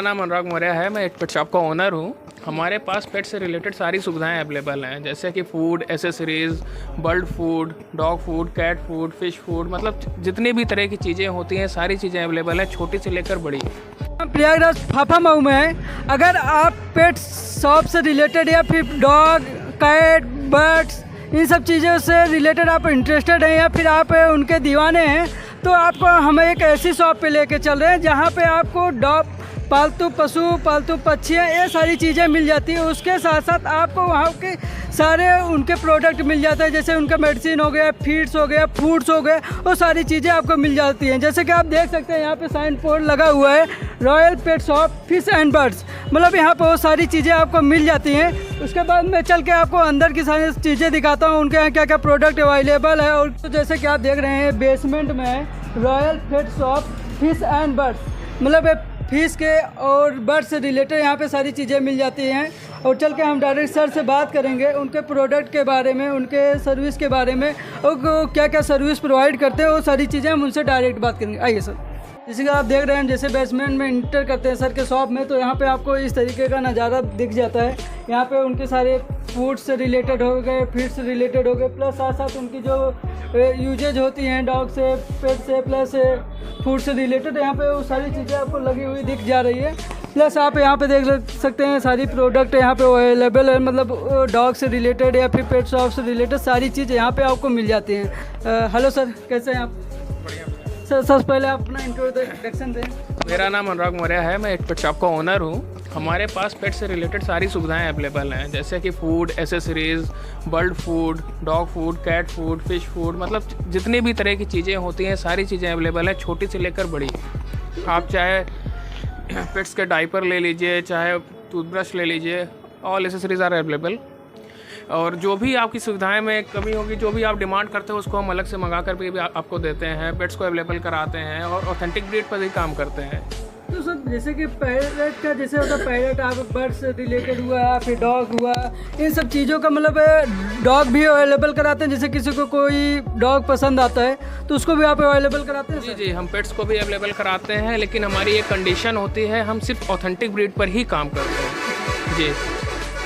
नाम अनुराग मौर्य है। मैं एक पेट शॉप का ओनर हूँ। हमारे पास पेट से रिलेटेड सारी सुविधाएं अवेलेबल हैं, जैसे कि food accessories, bird food, dog food, cat food, fish food, मतलब जितनी भी तरह की चीज़ें होती हैं सारी चीज़ें अवेलेबल हैं, छोटी से लेकर बड़ी। प्रयागराज फाफा मऊ में है। अगर आप पेट शॉप से रिलेटेड या फिर डॉग, कैट, बर्ड्स, इन सब चीज़ों से रिलेटेड आप इंटरेस्टेड हैं या फिर आप उनके दीवाने हैं, तो आपको हम एक ऐसी शॉप पे लेके चल रहे हैं जहाँ पे आपको डॉग, पालतू पशु, पालतू पक्षियाँ, ये सारी चीज़ें मिल जाती हैं। उसके साथ साथ आपको वहाँ के सारे उनके प्रोडक्ट मिल जाते हैं, जैसे उनका मेडिसिन हो गया, फीड्स हो गया, फूड्स हो गए, वो सारी चीज़ें आपको मिल जाती हैं। जैसे कि आप देख सकते हैं यहाँ पे साइन बोर्ड लगा हुआ है, royal pet shop fish and birds, मतलब यहाँ पर वो सारी चीज़ें आपको मिल जाती हैं। उसके बाद मैं चल के आपको अंदर की सारी चीज़ें दिखाता हूँ, उनके यहाँ क्या क्या प्रोडक्ट अवेलेबल है। और तो जैसे कि आप देख रहे हैं बेसमेंट में royal pet shop fish and birds, मतलब फिश के और बर्ड से रिलेटेड यहाँ पे सारी चीज़ें मिल जाती हैं। और चल के हम डायरेक्ट सर से बात करेंगे उनके प्रोडक्ट के बारे में, उनके सर्विस के बारे में, और क्या क्या सर्विस प्रोवाइड करते हैं, वो सारी चीज़ें हम उनसे डायरेक्ट बात करेंगे। आइए सर। जैसे कि आप देख रहे हैं, जैसे बेसमेंट में इंटर करते हैं सर के शॉप में, तो यहाँ पे आपको इस तरीके का नज़ारा दिख जाता है। यहाँ पे उनके सारे फूड से रिलेटेड हो गए, फीड से रिलेटेड हो गए, प्लस साथ साथ उनकी जो यूजेज होती हैं डॉग से, पेट से, प्लस फूड से रिलेटेड, यहाँ पे वो सारी चीज़ें आपको लगी हुई दिख जा रही है। प्लस आप यहाँ पे देख सकते हैं सारी प्रोडक्ट यहाँ पे अवेलेबल है, मतलब डॉग से रिलेटेड या फिर पेट शॉप से रिलेटेड सारी चीज़ यहाँ पे आपको मिल जाती हैं। हेलो सर, कैसे हैं आप? सर सबसे पहले आप अपना इंट्रोडक्शन दें। मेरा नाम अनुराग मौर्य है। मैं एक पेट शॉप का ओनर हूँ। हमारे पास पेट से रिलेटेड सारी सुविधाएं अवेलेबल हैं, जैसे कि food accessories, bird food, dog food, cat food, fish food, मतलब जितनी भी तरह की चीज़ें होती हैं सारी चीज़ें अवेलेबल हैं, छोटी से लेकर बड़ी। आप चाहे पेट्स के डाइपर ले लीजिए, चाहे टूथब्रश ले लीजिए, ऑल एसेसरीज़ आर अवेलेबल। और जो भी आपकी सुविधाएं में कमी होगी, जो भी आप डिमांड करते हो, उसको हम अलग से मंगा कर भी आपको देते हैं। पेट्स को अवेलेबल कराते हैं और ऑथेंटिक ब्रीड पर भी काम करते हैं। तो सर जैसे कि पैरेट का जैसे होता है, पैरेट आप बर्ड से रिलेटेड हुआ, फिर डॉग हुआ, इन सब चीज़ों का मतलब डॉग भी अवेलेबल कराते हैं। जैसे किसी को कोई डॉग पसंद आता है तो उसको भी आप अवेलेबल कराते हैं? जी जी, हम पेट्स को भी अवेलेबल कराते हैं, लेकिन हमारी एक कंडीशन होती है, हम सिर्फ ऑथेंटिक ब्रीड पर ही काम करते हैं। जी।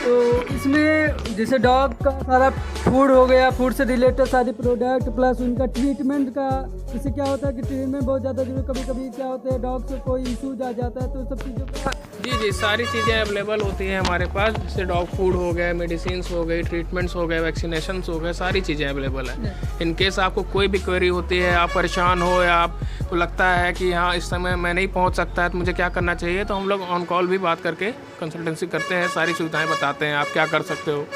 तो इसमें जैसे डॉग का सारा फूड हो गया, फूड से रिलेटेड सारी प्रोडक्ट, प्लस उनका ट्रीटमेंट का, जैसे क्या होता है कि ट्रीटमेंट बहुत ज़्यादा जरूरी, कभी कभी क्या होता है डॉग से कोई इशूज आ जाता है, तो सब चीज़ों का जी जी, सारी चीज़ें अवेलेबल होती हैं हमारे पास, जैसे डॉग फूड हो गए, मेडिसिन्स हो गई, ट्रीटमेंट्स हो गए, वैक्सीनेशंस हो गए, सारी चीज़ें अवेलेबल हैं। इन केस आपको कोई भी क्वेरी होती है, आप परेशान हो या आपको लगता है कि हाँ इस समय मैं नहीं पहुंच सकता है तो मुझे क्या करना चाहिए, तो हम लोग ऑन कॉल भी बात करके कंसल्टेंसी करते हैं, सारी सुविधाएं बताते हैं आप क्या कर सकते हो।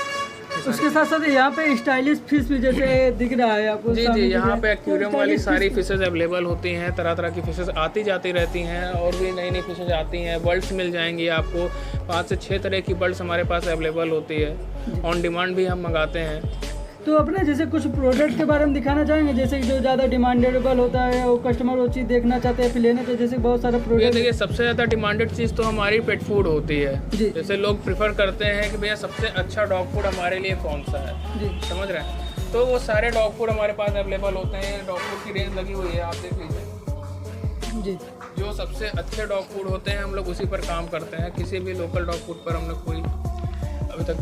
उसके साथ साथ यहाँ पे स्टाइलिश फिश भी जैसे दिख रहा है आपको? जी जी, यहाँ पे एक्वेरियम वाली सारी फिशेज अवेलेबल होती हैं, तरह तरह की फिशेज आती जाती रहती हैं, और भी नई नई फिशेज आती हैं। बर्ड्स मिल जाएंगी आपको, 5 से 6 तरह की बर्ड्स हमारे पास अवेलेबल होती है। ऑन डिमांड भी हम मंगाते हैं। तो अपने जैसे कुछ प्रोडक्ट के बारे में दिखाना चाहेंगे, जैसे जो ज़्यादा डिमांडेबल होता है, वो कस्टमर वो चीज़ देखना चाहते हैं, फिर लेना चाहिए, जैसे बहुत सारे प्रोडक्ट। देखिए, सबसे ज़्यादा डिमांडेड चीज़ तो हमारी पेट फूड होती है। जैसे लोग प्रेफर करते हैं कि भैया सबसे अच्छा डॉग फूड हमारे लिए कौन सा है, जी समझ रहे हैं, तो वो सारे डॉग फूड हमारे पास अवेलेबल होते हैं। डॉग फूड की रेंज लगी हुई है, आप देख लीजिए जी। जो सबसे अच्छे डॉग फूड होते हैं हम लोग उसी पर काम करते हैं। किसी भी लोकल डॉग फूड पर हमने कोई अभी तक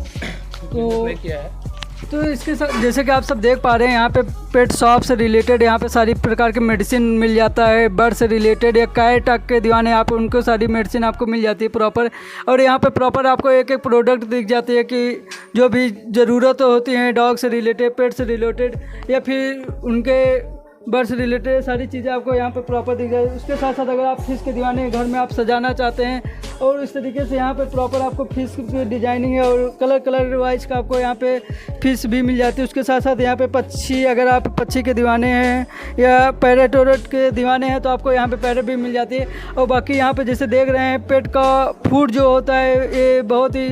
नहीं किया है। तो इसके साथ जैसे कि आप सब देख पा रहे हैं, यहाँ पे पेट शॉप से रिलेटेड यहाँ पे सारी प्रकार के मेडिसिन मिल जाता है। बर्ड से रिलेटेड या कैट के दीवाने आप उनको सारी मेडिसिन आपको मिल जाती है प्रॉपर। और यहाँ पे प्रॉपर आपको एक एक प्रोडक्ट दिख जाती है कि जो भी ज़रूरत होती हैं डॉग से रिलेटेड, पेट से रिलेटेड या फिर उनके बर्ड से रिलेटेड सारी चीज़ें आपको यहाँ पे प्रॉपर दिख जाए। उसके साथ साथ अगर आप फिश के दीवाने घर में आप सजाना चाहते हैं, और इस तरीके से यहाँ पे प्रॉपर आपको फिश की डिजाइनिंग है, और कलर वाइज का आपको यहाँ पे फिश भी मिल जाती है। उसके साथ साथ यहाँ पे पक्षी, अगर आप पक्षी के दीवाने हैं या पैरेट वैरेट के दीवाने हैं तो आपको यहाँ पे पैरेट भी मिल जाती है। और बाकी यहाँ पे जैसे देख रहे हैं पेट का फूड जो होता है, ये बहुत ही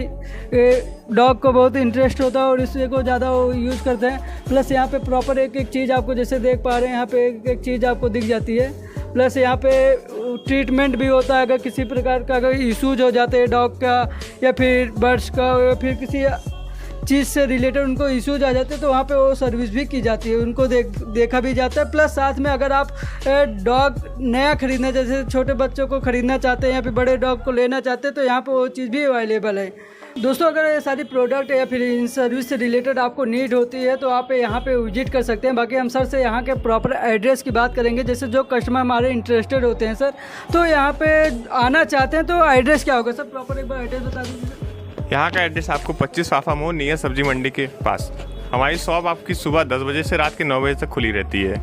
डॉग को बहुत इंटरेस्ट होता है और इसको को ज़्यादा वो यूज़ करते हैं। प्लस यहाँ पे प्रॉपर एक एक चीज़ आपको जैसे देख पा रहे हैं, यहाँ पे एक एक चीज़ आपको दिख जाती है। प्लस यहाँ पे ट्रीटमेंट भी होता है, अगर किसी प्रकार का अगर इशूज हो जाते हैं डॉग का या फिर बर्ड्स का या फिर किसी चीज़ से रिलेटेड उनको इश्यूज आ जाते हैं तो वहाँ पे वो सर्विस भी की जाती है, उनको देखा भी जाता है। प्लस साथ में अगर आप डॉग नया खरीदना, जैसे छोटे बच्चों को खरीदना चाहते हैं या फिर बड़े डॉग को लेना चाहते हैं तो यहाँ पे वो चीज़ भी अवेलेबल है। दोस्तों अगर ये सारी प्रोडक्ट या फिर इन सर्विस से रिलेटेड आपको नीड होती है तो आप यहाँ पे विजिट कर सकते हैं। बाकी हम सर से यहाँ के प्रॉपर एड्रेस की बात करेंगे, जैसे जो कस्टमर हमारे इंटरेस्टेड होते हैं सर तो यहाँ पे आना चाहते हैं तो एड्रेस क्या होगा सर? प्रॉपर एक बार एड्रेस बता दीजिए। यहाँ का एड्रेस आपको 25 फाफा मोड़ नियर सब्जी मंडी के पास। हमारी शॉप आपकी सुबह 10 बजे से रात के 9 बजे तक खुली रहती है।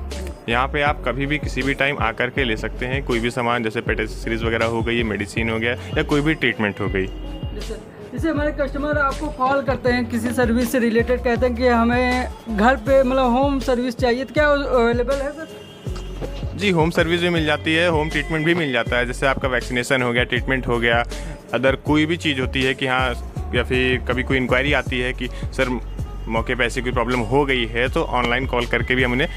यहाँ पे आप कभी भी किसी भी टाइम आकर के ले सकते हैं कोई भी सामान, जैसे पेट एक्सेसरीज वगैरह हो गई, मेडिसिन हो गया या कोई भी ट्रीटमेंट हो गई। जैसे हमारे कस्टमर आपको कॉल करते हैं किसी सर्विस से रिलेटेड, कहते हैं कि हमें घर पे मतलब होम सर्विस चाहिए, तो क्या अवेलेबल है सर? जी, होम सर्विस भी मिल जाती है, होम ट्रीटमेंट भी मिल जाता है। जैसे आपका वैक्सीनेशन हो गया, ट्रीटमेंट हो गया, अदर कोई भी चीज़ होती है कि हाँ, या फिर कभी कोई इंक्वायरी आती है कि सर मौके पे ऐसी कोई प्रॉब्लम हो गई है तो ऑनलाइन कॉल करके भी हम उन्हें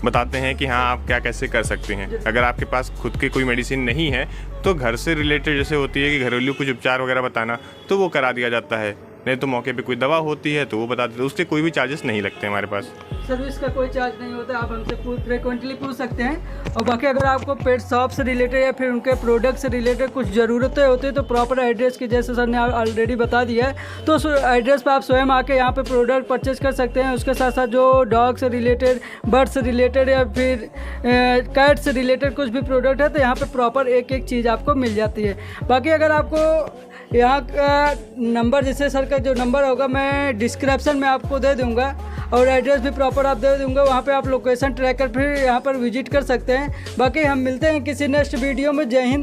बताते हैं कि हाँ आप क्या कैसे कर सकते हैं। अगर आपके पास खुद की कोई मेडिसिन नहीं है तो घर से रिलेटेड जैसे होती है कि घरेलू कुछ उपचार वगैरह बताना तो वो करा दिया जाता है, नहीं तो मौके पे कोई दवा होती है तो वो बता देते हैं, उसके कोई भी चार्जेस नहीं लगते हमारे पास। सर्विस का कोई चार्ज नहीं होता, आप हमसे फ्रिक्वेंटली पूछ सकते हैं। और बाकी अगर आपको पेट शॉप से रिलेटेड या फिर उनके प्रोडक्ट से रिलेटेड कुछ ज़रूरतें होती है तो प्रॉपर एड्रेस की जैसे सर ने ऑलरेडी बता दिया है तो उस एड्रेस पर आप स्वयं आके यहाँ पे प्रोडक्ट परचेज कर सकते हैं। उसके साथ साथ जो डॉग से रिलेटेड, बर्ड से रिलेटेड या फिर कैट से रिलेटेड कुछ भी प्रोडक्ट है तो यहाँ पर प्रॉपर एक एक चीज़ आपको मिल जाती है। बाकी अगर आपको यहाँ का नंबर, जैसे सर का जो नंबर होगा मैं डिस्क्रिप्शन में आपको दे दूँगा और एड्रेस भी प्रॉपर आप दे दूँगा, वहाँ पे आप लोकेशन ट्रैकर फिर यहाँ पर विजिट कर सकते हैं। बाकी हम मिलते हैं किसी नेक्स्ट वीडियो में। जय हिंद,